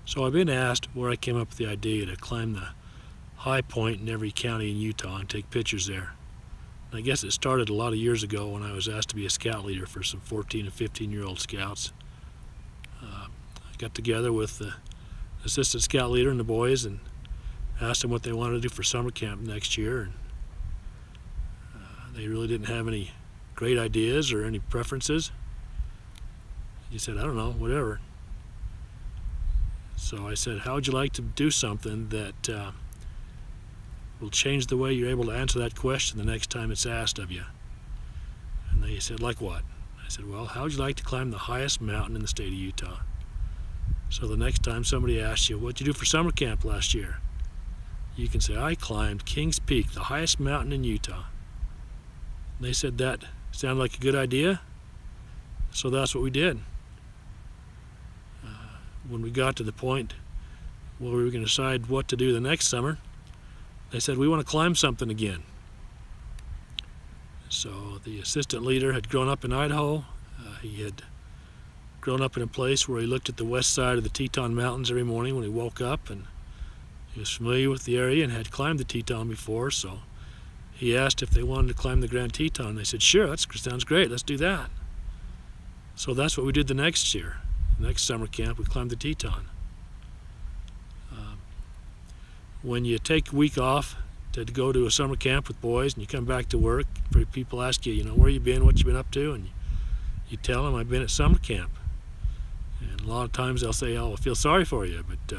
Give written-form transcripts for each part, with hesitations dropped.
So I've been asked where I came up with the idea to climb the high point in every county in Utah and take pictures there. And I guess it started a lot of years ago when I was asked to be a scout leader for some 14 and 15-year-old scouts. I got together with the assistant scout leader and the boys and asked them what they wanted to do for summer camp next year. And they really didn't have any great ideas or any preferences. He said, I don't know, whatever. So I said, how would you like to do something that will change the way you're able to answer that question the next time it's asked of you? And they said, like what? I said, well, how would you like to climb the highest mountain in the state of Utah? So the next time somebody asks you, what'd you do for summer camp last year? You can say, I climbed Kings Peak, the highest mountain in Utah. And they said that sounded like a good idea, so that's what we did. When we got to the point where we were going to decide what to do the next summer, they said, we want to climb something again. So the assistant leader had grown up in Idaho. He had grown up in a place where he looked at the west side of the Teton Mountains every morning when he woke up, and he was familiar with the area and had climbed the Teton before, so he asked if they wanted to climb the Grand Teton. They said, sure, that sounds great, let's do that. So that's what we did the next year. The next summer camp, we climbed the Teton. When you take a week off to go to a summer camp with boys and you come back to work, people ask you, where you been, what you been up to, and you tell them, I've been at summer camp. And a lot of times they'll say, oh, I feel sorry for you, but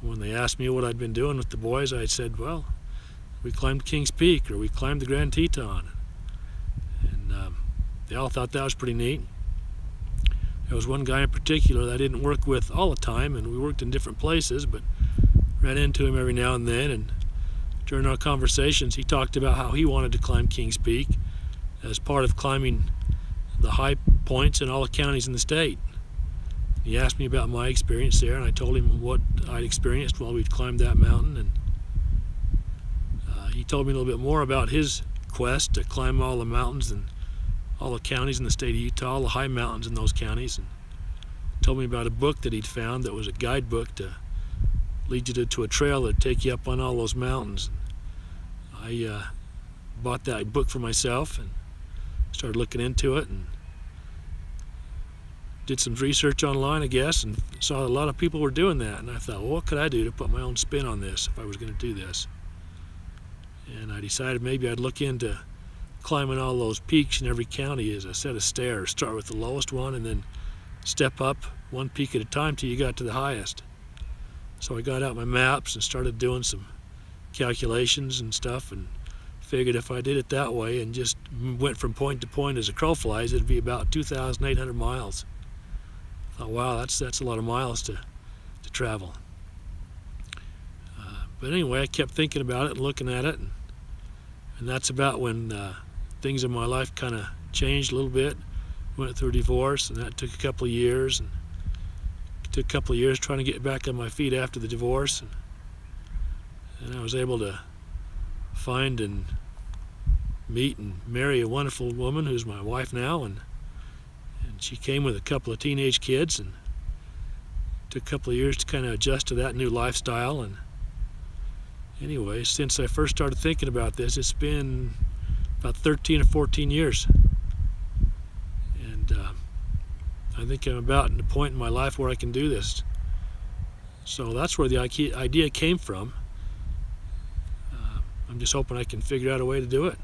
when they asked me what I'd been doing with the boys, I said, well, we climbed Kings Peak, or we climbed the Grand Teton. And they all thought that was pretty neat. There was one guy in particular that I didn't work with all the time, and we worked in different places, but ran into him every now and then, and during our conversations he talked about how he wanted to climb Kings Peak as part of climbing the high points in all the counties in the state. He asked me about my experience there, and I told him what I'd experienced while we'd climbed that mountain, and he told me a little bit more about his quest to climb all the mountains and all the counties in the state of Utah, all the high mountains in those counties, and told me about a book that he'd found that was a guidebook to lead you to a trail that'd take you up on all those mountains. I bought that book for myself and started looking into it and did some research online, I guess, and saw a lot of people were doing that, and I thought, well, what could I do to put my own spin on this if I was going to do this? And I decided maybe I'd look into climbing all those peaks in every county as a set of stairs. Start with the lowest one and then step up one peak at a time till you got to the highest. So I got out my maps and started doing some calculations and stuff, and figured if I did it that way and just went from point to point as a crow flies, it'd be about 2,800 miles. I thought, wow, that's a lot of miles to travel. But anyway, I kept thinking about it and looking at it, and that's about when things in my life kind of changed a little bit. Went through a divorce, and that took a couple of years, and it took a couple of years trying to get back on my feet after the divorce, and I was able to find and meet and marry a wonderful woman who's my wife now, and she came with a couple of teenage kids, and it took a couple of years to kind of adjust to that new lifestyle. And anyway, since I first started thinking about this, it's been about 13 or 14 years. And I think I'm about at the point in my life where I can do this. So that's where the idea came from. I'm just hoping I can figure out a way to do it.